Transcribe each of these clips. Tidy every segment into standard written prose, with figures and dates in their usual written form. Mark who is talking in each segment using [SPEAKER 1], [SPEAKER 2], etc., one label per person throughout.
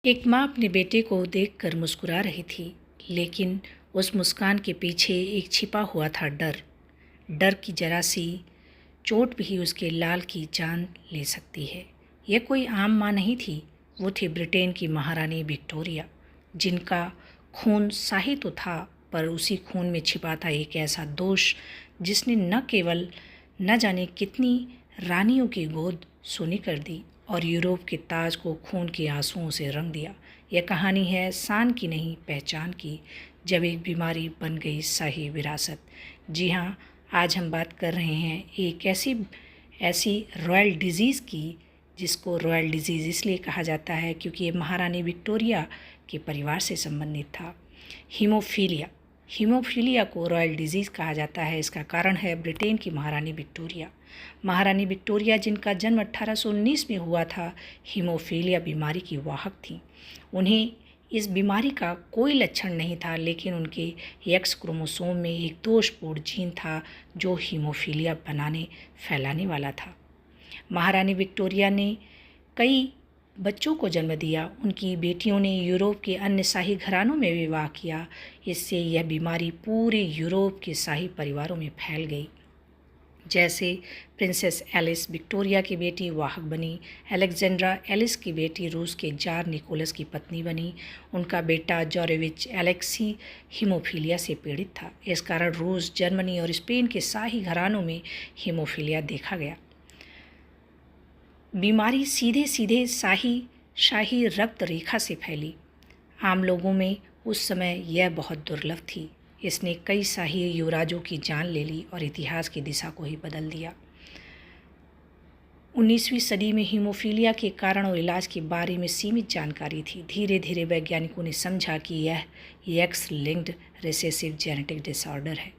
[SPEAKER 1] एक माँ अपने बेटे को देखकर मुस्कुरा रही थी, लेकिन उस मुस्कान के पीछे एक छिपा हुआ था डर। डर की जरा सी चोट भी उसके लाल की जान ले सकती है। यह कोई आम माँ नहीं थी, वो थी ब्रिटेन की महारानी विक्टोरिया, जिनका खून शाही तो था, पर उसी खून में छिपा था एक ऐसा दोष जिसने न केवल न जाने कितनी रानियों की गोद सोनी कर दी और यूरोप के ताज को खून के आंसुओं से रंग दिया। यह कहानी है शान की नहीं, पहचान की, जब एक बीमारी बन गई शाही विरासत। जी हाँ, आज हम बात कर रहे हैं एक ऐसी रॉयल डिजीज़ की, जिसको रॉयल डिजीज़ इसलिए कहा जाता है क्योंकि ये महारानी विक्टोरिया के परिवार से संबंधित था। हीमोफीलिया। हीमोफीलिया को रॉयल डिजीज़ कहा जाता है। इसका कारण है ब्रिटेन की महारानी विक्टोरिया। महारानी विक्टोरिया, जिनका जन्म 1819 में हुआ था, हीमोफीलिया बीमारी की वाहक थीं। उन्हें इस बीमारी का कोई लक्षण नहीं था, लेकिन उनके एक्स क्रोमोसोम में एक दोषपूर्ण जीन था जो हीमोफीलिया फैलाने वाला था। महारानी विक्टोरिया ने कई बच्चों को जन्म दिया। उनकी बेटियों ने यूरोप के अन्य शाही घरानों में विवाह किया। इससे यह बीमारी पूरे यूरोप के शाही परिवारों में फैल गई। जैसे प्रिंसेस एलिस विक्टोरिया की बेटी वाहक बनी, अलेक्जेंड्रा एलिस की बेटी रूस के जार निकोलस की पत्नी बनी। उनका बेटा जॉरेविच एलेक्सी हीमोफीलिया से पीड़ित था। इस कारण रूस, जर्मनी और स्पेन के शाही घरानों में हीमोफीलिया देखा गया। बीमारी सीधे सीधे शाही रक्त रेखा से फैली। आम लोगों में उस समय यह बहुत दुर्लभ थी। इसने कई शाही युवराजों की जान ले ली और इतिहास की दिशा को ही बदल दिया। 19वीं सदी में हीमोफीलिया के कारण और इलाज के बारे में सीमित जानकारी थी। धीरे धीरे वैज्ञानिकों ने समझा कि यह x linked recessive genetic disorder है।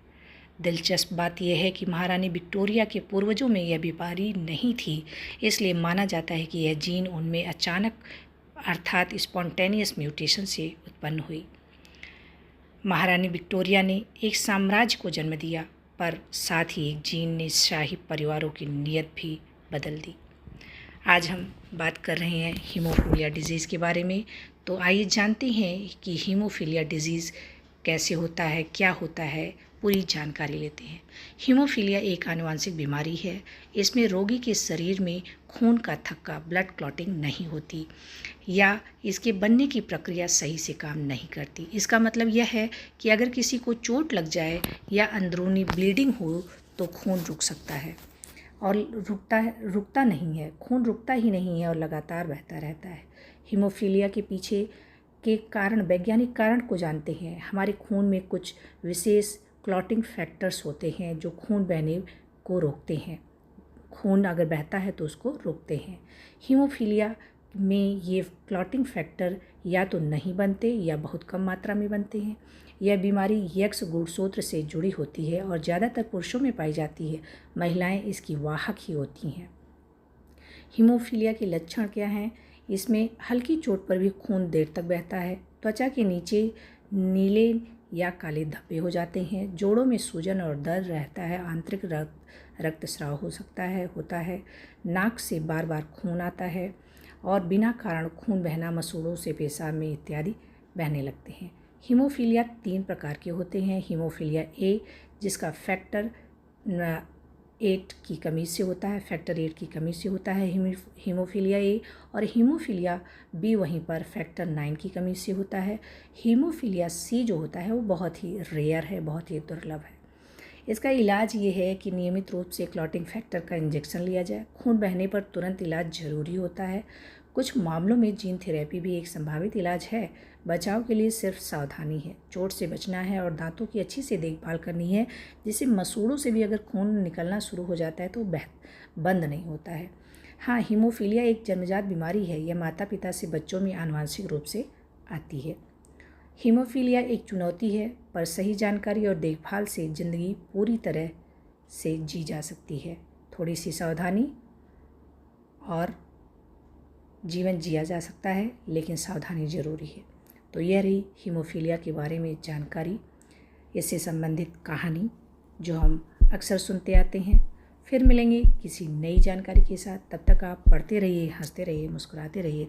[SPEAKER 1] दिलचस्प बात यह है कि महारानी विक्टोरिया के पूर्वजों में यह बीमारी नहीं थी, इसलिए माना जाता है कि यह जीन उनमें अचानक अर्थात स्पॉन्टेनियस म्यूटेशन से उत्पन्न हुई। महारानी विक्टोरिया ने एक साम्राज्य को जन्म दिया, पर साथ ही एक जीन ने शाही परिवारों की नीयत भी बदल दी। आज हम बात कर रहे हैं हीमोफीलिया डिजीज़ के बारे में। तो आइए जानते हैं कि हीमोफीलिया डिजीज़ कैसे होता है, क्या होता है, पूरी जानकारी लेते हैं। हीमोफीलिया एक आनुवंशिक बीमारी है। इसमें रोगी के शरीर में खून का थक्का, ब्लड क्लॉटिंग नहीं होती, या इसके बनने की प्रक्रिया सही से काम नहीं करती। इसका मतलब यह है कि अगर किसी को चोट लग जाए या अंदरूनी ब्लीडिंग हो तो खून रुक सकता है और रुकता नहीं है। खून रुकता ही नहीं है और लगातार बहता रहता है। हीमोफीलिया के पीछे के कारण, वैज्ञानिक कारण को जानते हैं। हमारे खून में कुछ विशेष क्लॉटिंग फैक्टर्स होते हैं जो खून बहने को रोकते हैं। खून अगर बहता है तो उसको रोकते हैं। हीमोफीलिया में ये क्लॉटिंग फैक्टर या तो नहीं बनते या बहुत कम मात्रा में बनते हैं। यह बीमारी एक्स गुणसूत्र से जुड़ी होती है और ज़्यादातर पुरुषों में पाई जाती है। महिलाएं इसकी वाहक ही होती हैं। हीमोफीलिया के लक्षण क्या हैं? इसमें हल्की चोट पर भी खून देर तक बहता है। त्वचा के नीचे नीले या काले धब्बे हो जाते हैं। जोड़ों में सूजन और दर्द रहता है। आंतरिक रक्तस्राव होता है। नाक से बार बार खून आता है और बिना कारण खून बहना, मसूड़ों से पेशाब में इत्यादि बहने लगते हैं। हीमोफीलिया 3 प्रकार के होते हैं। हीमोफीलिया ए, जिसका फैक्टर 8 की कमी से होता है, हीमोफीलिया ए, और हीमोफीलिया बी वहीं पर फैक्टर 9 की कमी से होता है। हीमोफीलिया सी जो होता है वो बहुत ही रेयर है, बहुत ही दुर्लभ है। इसका इलाज ये है कि नियमित रूप से क्लॉटिंग फैक्टर का इंजेक्शन लिया जाए। खून बहने पर तुरंत इलाज जरूरी होता है। कुछ मामलों में जीन थेरेपी भी एक संभावित इलाज है। बचाव के लिए सिर्फ सावधानी है, चोट से बचना है और दांतों की अच्छी से देखभाल करनी है, जिससे मसूड़ों से भी अगर खून निकलना शुरू हो जाता है तो बंद नहीं होता है। हाँ, हीमोफीलिया एक जन्मजात बीमारी है। यह माता पिता से बच्चों में आनुवंशिक रूप से आती है। हीमोफीलिया एक चुनौती है, पर सही जानकारी और देखभाल से ज़िंदगी पूरी तरह से जी जा सकती है। थोड़ी सी सावधानी और जीवन जिया जा सकता है, लेकिन सावधानी ज़रूरी है। तो यह रही हीमोफीलिया के बारे में जानकारी, इससे संबंधित कहानी जो हम अक्सर सुनते आते हैं। फिर मिलेंगे किसी नई जानकारी के साथ। तब तक आप पढ़ते रहिए, हंसते रहिए, मुस्कुराते रहिए।